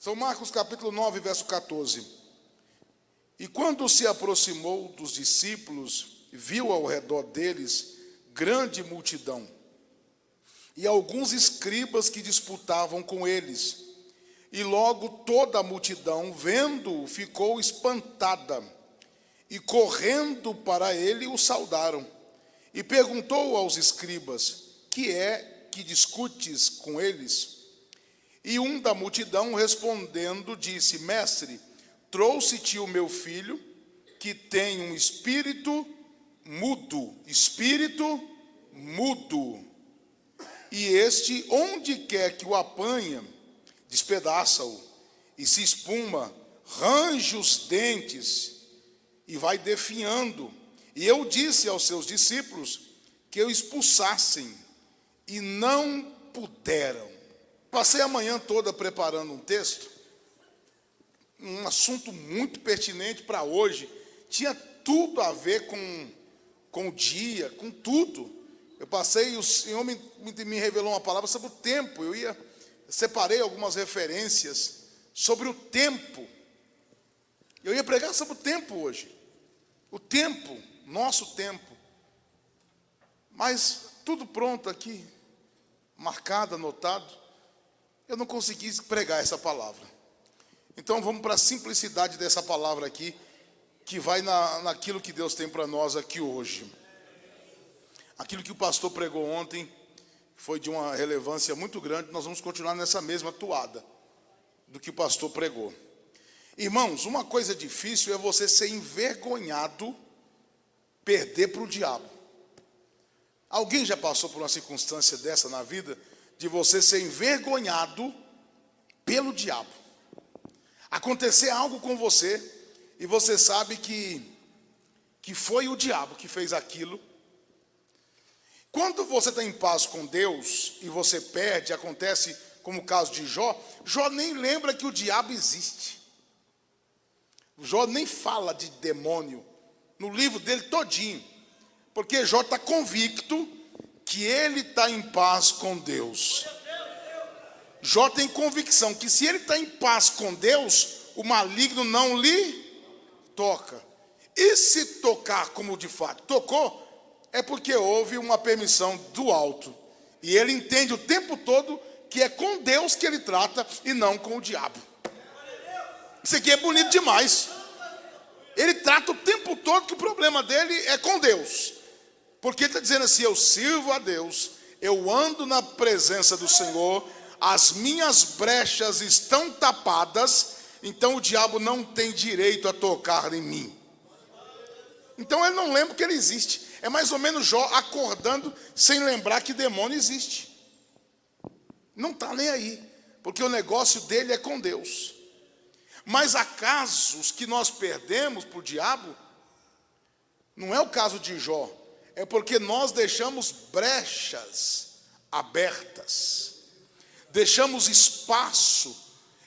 São Marcos capítulo 9, verso 14. E quando se aproximou dos discípulos, viu ao redor deles grande multidão, e alguns escribas que disputavam com eles. E logo toda a multidão, vendo-o, ficou espantada, e correndo para ele o saudaram. E perguntou aos escribas: que é que discutes com eles? E um da multidão respondendo disse: Mestre, trouxe-te o meu filho, que tem um espírito mudo. E este, onde quer que o apanha, despedaça-o, e se espuma, range os dentes, e vai definhando. E eu disse aos seus discípulos que o expulsassem, e não puderam. Passei a manhã toda preparando um texto, um assunto muito pertinente para hoje. Tinha tudo a ver com o dia, com tudo. Eu passei, o Senhor me revelou uma palavra sobre o tempo. Separei algumas referências sobre o tempo. Eu ia pregar sobre o tempo hoje. O tempo, nosso tempo. Mas tudo pronto aqui, marcado, anotado. Eu não consegui pregar essa palavra. Então vamos para a simplicidade dessa palavra aqui, que vai naquilo que Deus tem para nós aqui hoje. Aquilo que o pastor pregou ontem foi de uma relevância muito grande. Nós vamos continuar nessa mesma toada do que o pastor pregou. Irmãos, uma coisa difícil é você ser envergonhado, perder para o diabo. Alguém já passou por uma circunstância dessa na vida, de você ser envergonhado pelo diabo? Acontecer algo com você e você sabe que foi o diabo que fez aquilo. Quando você está em paz com Deus e você perde, acontece como o caso de Jó. Jó nem lembra que o diabo existe. Jó nem fala de demônio no livro dele todinho, porque Jó está convicto que ele está em paz com Deus. Jó tem convicção que se ele está em paz com Deus, o maligno não lhe toca. E se tocar como de fato tocou, é porque houve uma permissão do alto. E ele entende o tempo todo que é com Deus que ele trata e não com o diabo. Isso aqui é bonito demais. Ele trata o tempo todo que o problema dele é com Deus. Porque ele está dizendo assim: eu sirvo a Deus, eu ando na presença do Senhor, as minhas brechas estão tapadas, então o diabo não tem direito a tocar em mim. Então ele não lembra que ele existe. É mais ou menos Jó acordando sem lembrar que demônio existe. Não está nem aí, porque o negócio dele é com Deus. Mas há casos que nós perdemos para o diabo. Não é o caso de Jó. É porque nós deixamos brechas abertas, deixamos espaço,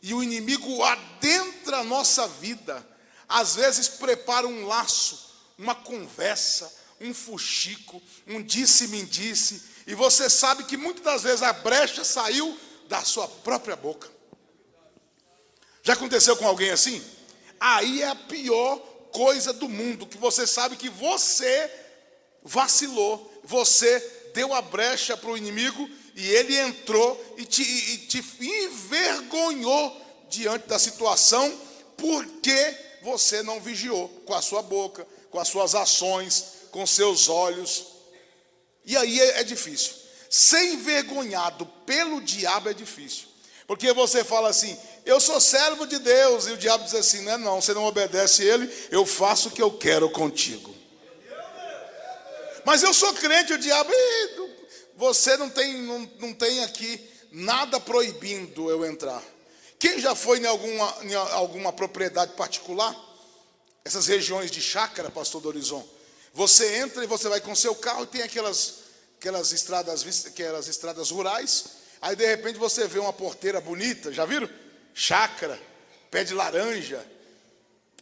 e o inimigo adentra a nossa vida. Às vezes prepara um laço, uma conversa, um fuxico, um disse-me-disse, e você sabe que muitas das vezes a brecha saiu da sua própria boca. Já aconteceu com alguém assim? Aí é a pior coisa do mundo, que você sabe que você vacilou, você deu a brecha para o inimigo e ele entrou e te envergonhou diante da situação, porque você não vigiou com a sua boca, com as suas ações, com seus olhos. E aí é difícil. Ser envergonhado pelo diabo é difícil, porque você fala assim: eu sou servo de Deus, e o diabo diz assim: não, você não obedece a ele, eu faço o que eu quero contigo. Mas eu sou crente, o diabo, você não tem aqui nada proibindo eu entrar. Quem já foi em alguma propriedade particular? Essas regiões de chácara, pastor Dorizon. Você entra e você vai com seu carro e tem aquelas estradas rurais. Aí de repente você vê uma porteira bonita, já viram? Chácara, pé de laranja,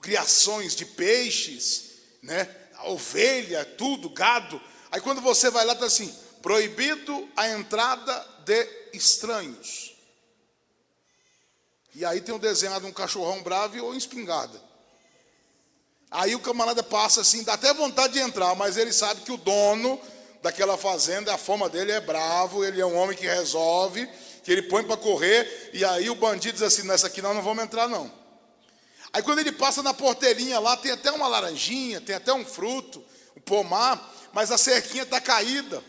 criações de peixes, né? Ovelha, tudo, gado. Aí quando você vai lá, está assim: proibido a entrada de estranhos. E aí tem um desenhado um cachorrão bravo ou espingarda. Aí o camarada passa assim, dá até vontade de entrar, mas ele sabe que o dono daquela fazenda, a fama dele é bravo, ele é um homem que resolve, que ele põe para correr, e aí o bandido diz assim, nessa aqui nós não vamos entrar não. Aí quando ele passa na porteirinha lá, tem até uma laranjinha, tem até um fruto, um pomar, mas a cerquinha está caída.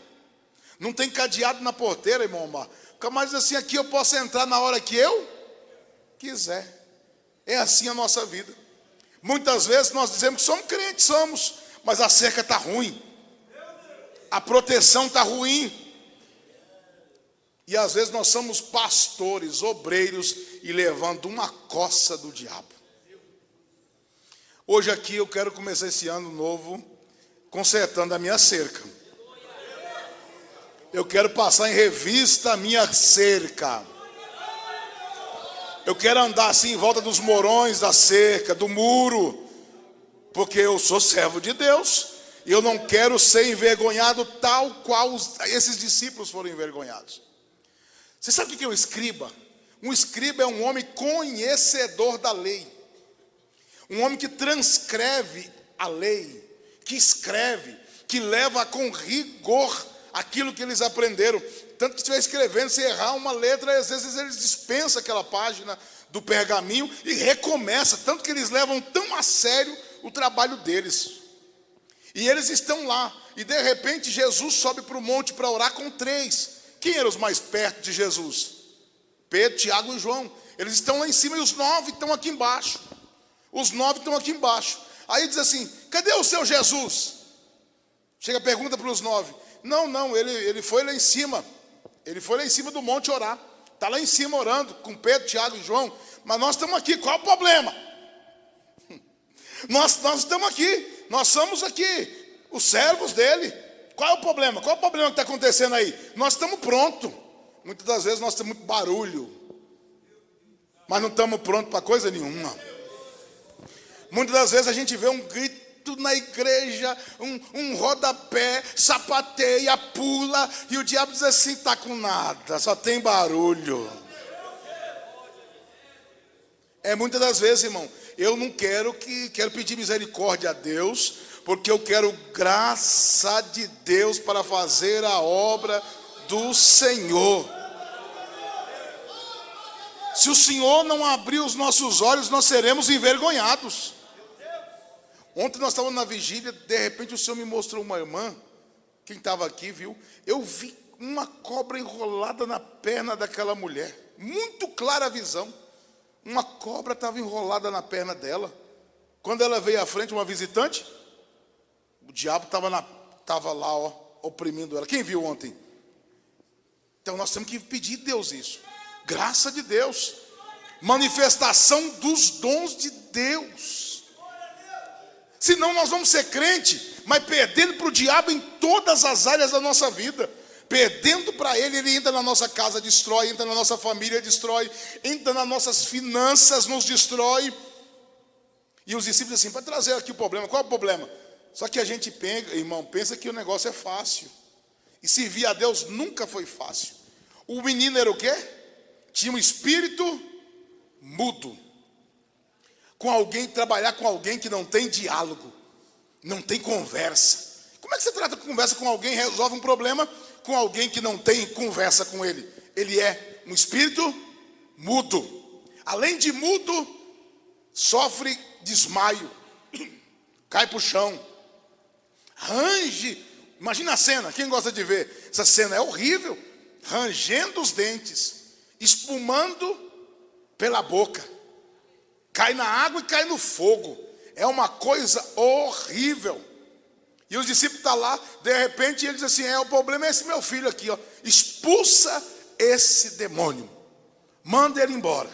Não tem cadeado na porteira, irmão Omar. O camarada diz assim, aqui eu posso entrar na hora que eu quiser. É assim a nossa vida. Muitas vezes nós dizemos que somos crentes, somos, mas a cerca está ruim. A proteção está ruim. E às vezes nós somos pastores, obreiros e levando uma coça do diabo. Hoje aqui eu quero começar esse ano novo consertando a minha cerca. Eu quero passar em revista a minha cerca. Eu quero andar assim em volta dos morões da cerca, do muro, porque eu sou servo de Deus e eu não quero ser envergonhado tal qual esses discípulos foram envergonhados. Você sabe o que é um escriba? Um escriba é um homem conhecedor da lei, um homem que transcreve a lei, que escreve, que leva com rigor aquilo que eles aprenderam. Tanto que se estiver escrevendo, se errar uma letra, às vezes eles dispensam aquela página do pergaminho e recomeça. Tanto que eles levam tão a sério o trabalho deles. E eles estão lá. E de repente Jesus sobe para o monte para orar com 3. Quem eram os mais perto de Jesus? Pedro, Tiago e João. Eles estão lá em cima e os 9 estão aqui embaixo. Os 9 estão aqui embaixo. Aí diz assim, cadê o seu Jesus? Chega a pergunta para os 9. Não, ele foi lá em cima. Ele foi lá em cima do monte orar. Está lá em cima orando com Pedro, Tiago e João. Mas nós estamos aqui, qual o problema? Nós estamos aqui, nós somos aqui, os servos dele. Qual é o problema? Qual é o problema que está acontecendo aí? Nós estamos prontos. Muitas das vezes nós temos muito barulho, mas não estamos prontos para coisa nenhuma. Muitas das vezes a gente vê um grito na igreja, um rodapé, sapateia, pula, e o diabo diz assim, está com nada, só tem barulho. É muitas das vezes, irmão, eu não quero pedir misericórdia a Deus, porque eu quero graça de Deus para fazer a obra do Senhor. Se o Senhor não abrir os nossos olhos, nós seremos envergonhados. Ontem nós estávamos na vigília, de repente o Senhor me mostrou uma irmã, quem estava aqui viu, eu vi uma cobra enrolada na perna daquela mulher, muito clara a visão, uma cobra estava enrolada na perna dela. Quando ela veio à frente, uma visitante, o diabo estava lá, oprimindo ela. Quem viu ontem? Então nós temos que pedir a Deus isso, graça de Deus, manifestação dos dons de Deus. Senão nós vamos ser crente, mas perdendo para o diabo em todas as áreas da nossa vida. Perdendo para ele entra na nossa casa, destrói, entra na nossa família, destrói, entra nas nossas finanças, nos destrói. E os discípulos assim, para trazer aqui o problema, qual é o problema? Só que a gente pensa que o negócio é fácil. E servir a Deus nunca foi fácil. O menino era o quê? Tinha um espírito mudo. Trabalhar com alguém que não tem diálogo, não tem conversa. Como é que você trata conversa com alguém, resolve um problema com alguém que não tem conversa com ele? Ele é um espírito mudo. Além de mudo, sofre desmaio, cai para o chão, range. Imagina a cena, quem gosta de ver? Essa cena é horrível. Rangendo os dentes, espumando pela boca. Cai na água e cai no fogo. É uma coisa horrível. E os discípulos estão lá, de repente ele diz assim, o problema é esse meu filho aqui, ó. Expulsa esse demônio. Manda ele embora.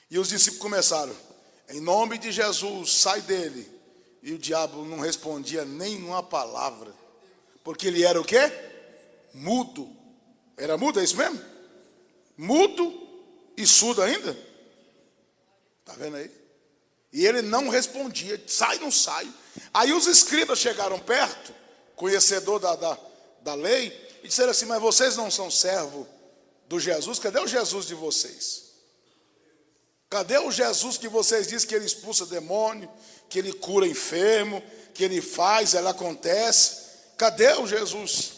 E os discípulos começaram, em nome de Jesus, sai dele. E o diabo não respondia nenhuma palavra. Porque ele era o quê? Mudo. Era mudo, é isso mesmo? Mudo e surdo ainda. Está vendo aí? E ele não respondia, sai, não sai. Aí os escribas chegaram perto, conhecedor da lei, e disseram assim, mas vocês não são servo do Jesus? Cadê o Jesus de vocês? Cadê o Jesus que vocês dizem que ele expulsa demônio, que ele cura enfermo, que ele faz, ela acontece? Cadê o Jesus?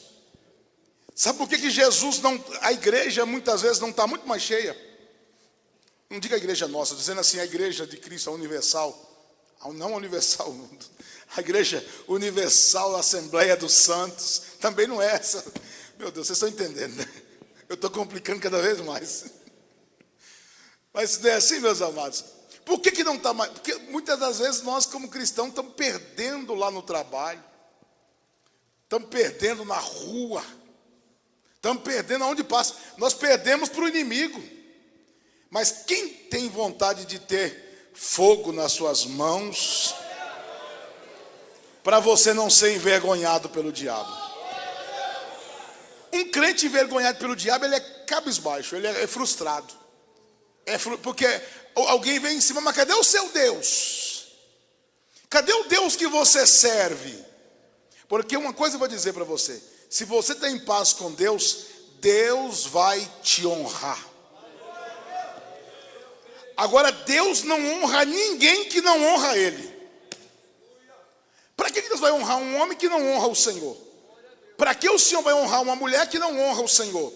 Sabe por que Jesus não... A igreja muitas vezes não está muito mais cheia? Não diga a igreja nossa, dizendo assim, a igreja de Cristo, a universal. Não a universal, a igreja universal, a Assembleia dos Santos. Também não é essa. Meu Deus, vocês estão entendendo, né? Eu estou complicando cada vez mais. Mas se é assim, meus amados, por que não está mais? Porque muitas das vezes nós, como cristãos, estamos perdendo lá no trabalho, estamos perdendo na rua, estamos perdendo aonde passa. Nós perdemos para o inimigo. Mas quem tem vontade de ter fogo nas suas mãos, para você não ser envergonhado pelo diabo? Um crente envergonhado pelo diabo, ele é cabisbaixo, ele é frustrado. Porque alguém vem em cima, mas cadê o seu Deus? Cadê o Deus que você serve? Porque uma coisa eu vou dizer para você: se você tem paz com Deus, Deus vai te honrar. Agora, Deus não honra ninguém que não honra Ele. Para que Deus vai honrar um homem que não honra o Senhor? Para que o Senhor vai honrar uma mulher que não honra o Senhor?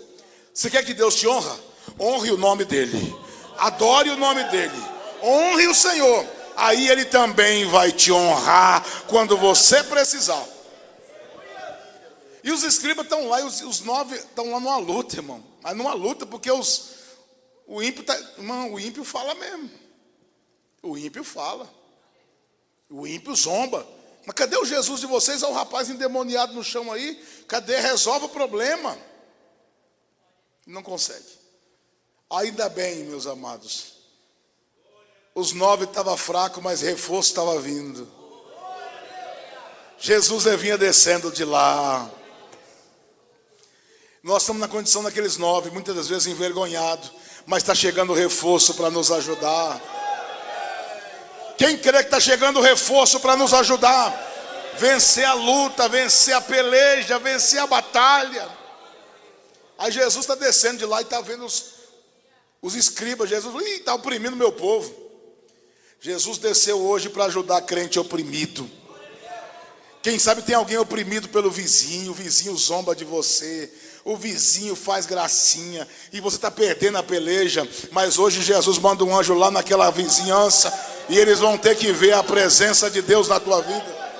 Você quer que Deus te honra? Honre o nome dEle. Adore o nome dEle. Honre o Senhor. Aí Ele também vai te honrar quando você precisar. E os escribas estão lá, e os 9 estão lá numa luta, irmão. Mas numa luta, porque o ímpio fala mesmo. O ímpio fala. O ímpio zomba. Mas cadê o Jesus de vocês? Olha o rapaz endemoniado no chão aí. Cadê? Resolve o problema. Não consegue. Ainda bem, meus amados. Os 9 estavam fracos, mas reforço estava vindo. Jesus vinha descendo de lá. Nós estamos na condição daqueles 9, muitas das vezes envergonhados, mas está chegando o reforço para nos ajudar. Quem crê que está chegando o reforço para nos ajudar? Vencer a luta, vencer a peleja, vencer a batalha. Aí Jesus está descendo de lá e está vendo os escribas. Jesus está oprimindo meu povo. Jesus desceu hoje para ajudar crente oprimido. Quem sabe tem alguém oprimido pelo vizinho, o vizinho zomba de você, o vizinho faz gracinha e você está perdendo a peleja, mas hoje Jesus manda um anjo lá naquela vizinhança e eles vão ter que ver a presença de Deus na tua vida.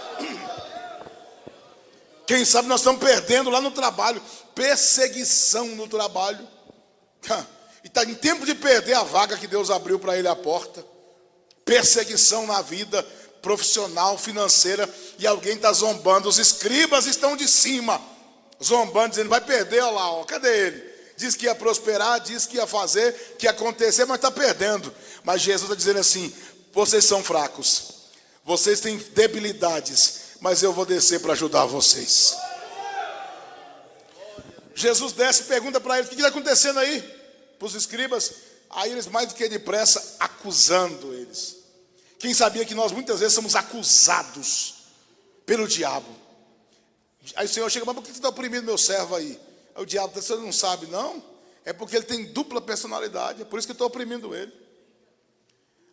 Quem sabe nós estamos perdendo lá no trabalho, perseguição no trabalho, e está em tempo de perder a vaga que Deus abriu para ele a porta. Perseguição na vida profissional, financeira, e alguém está zombando. Os escribas estão de cima, zombando, dizendo, vai perder, olha lá, ó, cadê ele? Diz que ia prosperar, diz que ia fazer, que ia acontecer, mas está perdendo. Mas Jesus está dizendo assim, vocês são fracos, vocês têm debilidades, mas eu vou descer para ajudar vocês. Jesus desce e pergunta para eles, o que está acontecendo aí? Para os escribas. Aí eles mais do que depressa, acusando eles. Quem sabia que nós muitas vezes somos acusados pelo diabo? Aí o Senhor chega, mas por que você está oprimindo meu servo aí? Aí o diabo, você não sabe não? É porque ele tem dupla personalidade, é por isso que eu estou oprimindo ele.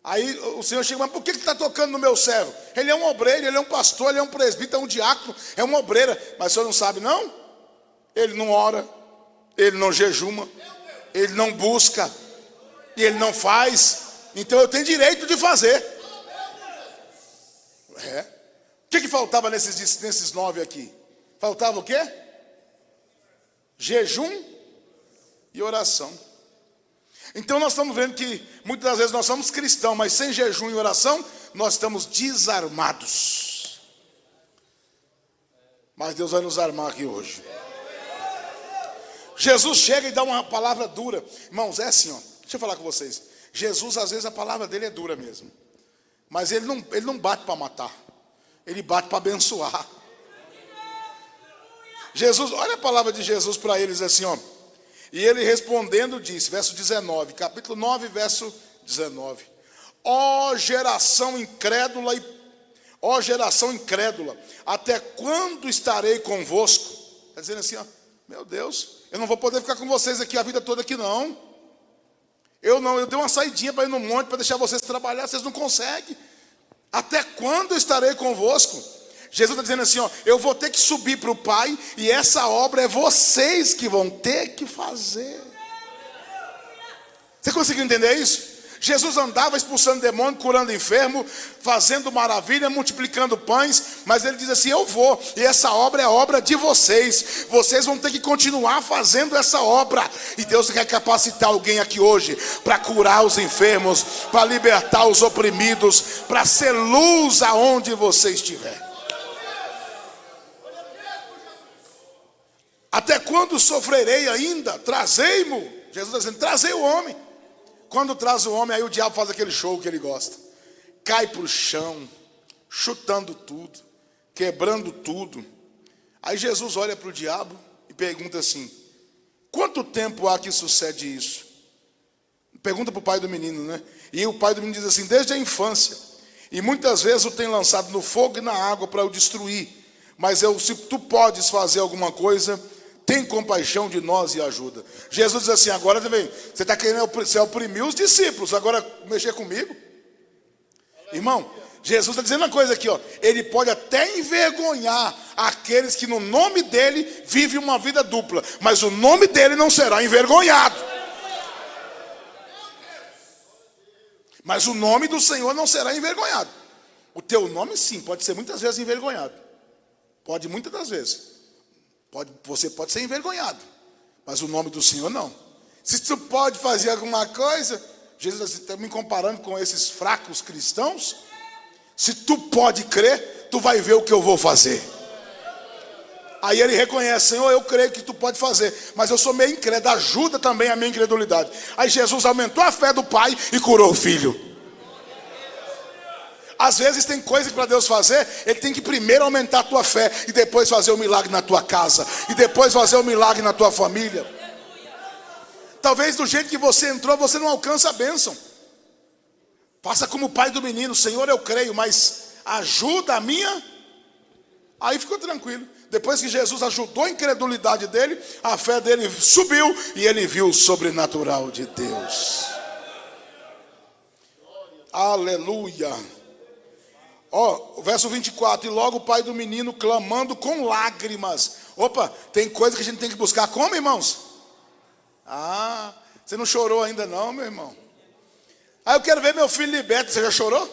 Aí o Senhor chega, mas por que está tocando no meu servo? Ele é um obreiro, ele é um pastor, ele é um presbítero, é um diácono, é uma obreira. Mas o Senhor não sabe não? Ele não ora, ele não jejuma, ele não busca, e ele não faz. Então eu tenho direito de fazer. O que faltava nesses 9 aqui? Faltava o quê? Jejum e oração. Então nós estamos vendo que muitas das vezes nós somos cristãos, mas sem jejum e oração nós estamos desarmados. Mas Deus vai nos armar aqui hoje. Jesus chega e dá uma palavra dura. Irmãos, é assim, ó. Deixa eu falar com vocês. Jesus, às vezes, a palavra dele é dura mesmo. Mas ele não bate para matar. Ele bate para abençoar. Jesus, olha a palavra de Jesus para eles assim, ó. E ele respondendo disse, verso 19, capítulo 9, verso 19. Ó geração incrédula, até quando estarei convosco? Está dizendo assim, ó, meu Deus, eu não vou poder ficar com vocês aqui a vida toda aqui não. Eu dei uma saidinha para ir no monte, para deixar vocês trabalhar, vocês não conseguem. Até quando eu estarei convosco? Jesus está dizendo assim, ó, eu vou ter que subir para o Pai, e essa obra é vocês que vão ter que fazer. Você conseguiu entender isso? Jesus andava expulsando demônio, curando enfermo, fazendo maravilha, multiplicando pães, mas ele diz assim, eu vou, e essa obra é obra de vocês. Vocês vão ter que continuar fazendo essa obra. E Deus quer capacitar alguém aqui hoje para curar os enfermos, para libertar os oprimidos, para ser luz aonde você estiver. Até quando sofrerei ainda? Trazei-mo. Jesus está dizendo, trazei o homem. Quando traz o homem, aí o diabo faz aquele show que ele gosta. Cai para o chão, chutando tudo, quebrando tudo. Aí Jesus olha para o diabo e pergunta assim, quanto tempo há que sucede isso? Pergunta para o pai do menino, né? E o pai do menino diz assim, desde a infância. E muitas vezes o tem lançado no fogo e na água para o destruir. Mas se tu podes fazer alguma coisa, tem compaixão de nós e ajuda. Jesus diz assim, agora também, você está querendo oprimir os discípulos, agora mexer comigo? Irmão, Jesus está dizendo uma coisa aqui, ó, ele pode até envergonhar aqueles que no nome dele vivem uma vida dupla, mas o nome dele não será envergonhado. Mas o nome do Senhor não será envergonhado. O teu nome sim, pode ser muitas vezes envergonhado. Pode muitas das vezes. Você pode ser envergonhado, mas o nome do Senhor não. Se tu pode fazer alguma coisa, Jesus está me comparando com esses fracos cristãos. Se tu pode crer, tu vai ver o que eu vou fazer. Aí ele reconhece, Senhor, eu creio que tu pode fazer, mas eu sou meio incrédulo, ajuda também a minha incredulidade. Aí Jesus aumentou a fé do pai e curou o filho. Às vezes tem coisa que para Deus fazer, ele tem que primeiro aumentar a tua fé, e depois fazer o milagre na tua casa, e depois fazer o milagre na tua família. Talvez do jeito que você entrou, você não alcança a bênção. Faça como o pai do menino, Senhor, eu creio, mas ajuda a minha. Aí ficou tranquilo. Depois que Jesus ajudou a incredulidade dele, a fé dele subiu, e ele viu o sobrenatural de Deus. Aleluia. Ó, o verso 24, e logo o pai do menino clamando com lágrimas. Opa, tem coisa que a gente tem que buscar como, irmãos? Ah, você não chorou ainda não, meu irmão? Ah, eu quero ver meu filho liberto, você já chorou?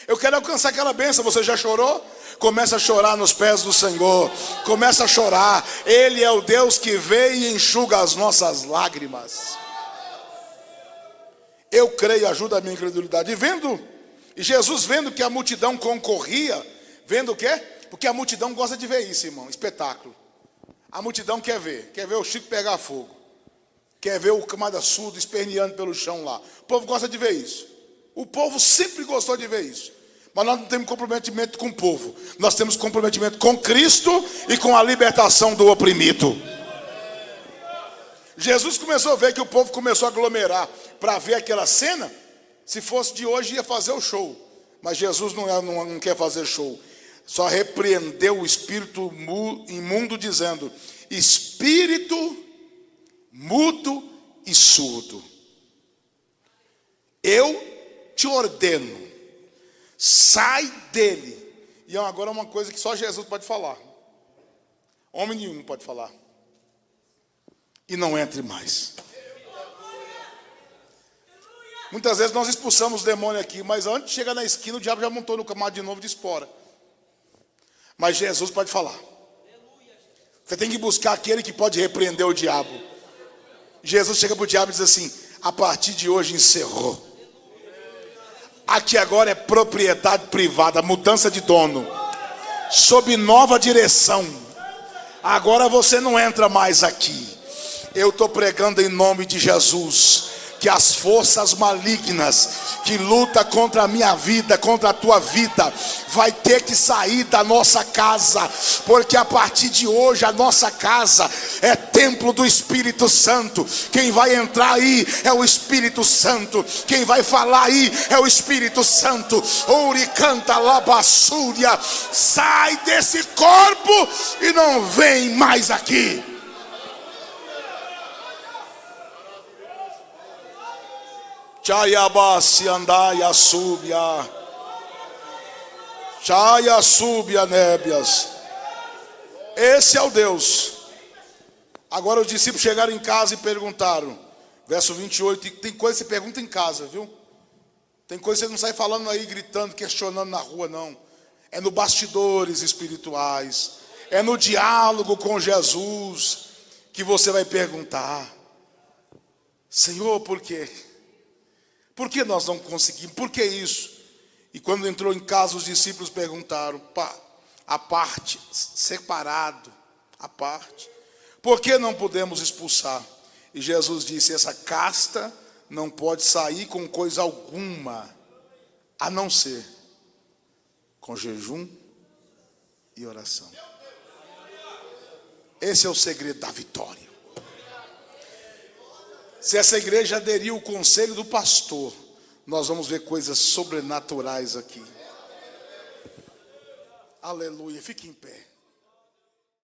Eu quero alcançar aquela bênção, você já chorou? Começa a chorar nos pés do Senhor, começa a chorar. Ele é o Deus que vê e enxuga as nossas lágrimas. Eu creio, ajuda a minha incredulidade. E Jesus vendo que a multidão concorria, vendo o quê? Porque a multidão gosta de ver isso, irmão, espetáculo. A multidão quer ver o Chico pegar fogo, quer ver o camarada surdo esperneando pelo chão lá. O povo gosta de ver isso. O povo sempre gostou de ver isso. Mas nós não temos comprometimento com o povo, nós temos comprometimento com Cristo e com a libertação do oprimido. Jesus começou a ver que o povo começou a aglomerar para ver aquela cena. Se fosse de hoje, ia fazer o show. Mas Jesus não quer fazer show. Só repreendeu o espírito imundo, dizendo: espírito mudo e surdo, eu te ordeno, sai dele. E agora uma coisa que só Jesus pode falar. Homem nenhum pode falar. E não entre mais. Muitas vezes nós expulsamos o demônio aqui, mas antes de chegar na esquina, o diabo já montou no camado de novo de espora. Mas Jesus pode falar. Você tem que buscar aquele que pode repreender o diabo. Jesus chega para o diabo e diz assim: a partir de hoje encerrou. Aqui agora é propriedade privada, mudança de dono, sob nova direção. Agora você não entra mais aqui. Eu estou pregando em nome de Jesus que as forças malignas que lutam contra a minha vida, contra a tua vida, vai ter que sair da nossa casa, porque a partir de hoje a nossa casa é templo do Espírito Santo. Quem vai entrar aí é o Espírito Santo, quem vai falar aí é o Espírito Santo. Ouricanta labassúria, sai desse corpo e não vem mais aqui. Chayabasi andaia súbia. Chaya súbia nébias. Esse é o Deus. Agora os discípulos chegaram em casa e perguntaram. Verso 28, tem coisa que você pergunta em casa, viu? Tem coisa que você não sai falando aí, gritando, questionando na rua, não. É no bastidores espirituais. É no diálogo com Jesus que você vai perguntar. Senhor, por quê? Por que nós não conseguimos? Por que isso? E quando entrou em casa, os discípulos perguntaram, a parte, separado, a parte. Por que não podemos expulsar? E Jesus disse, essa casta não pode sair com coisa alguma, a não ser com jejum e oração. Esse é o segredo da vitória. Se essa igreja aderir ao conselho do pastor, nós vamos ver coisas sobrenaturais aqui. Aleluia, fique em pé.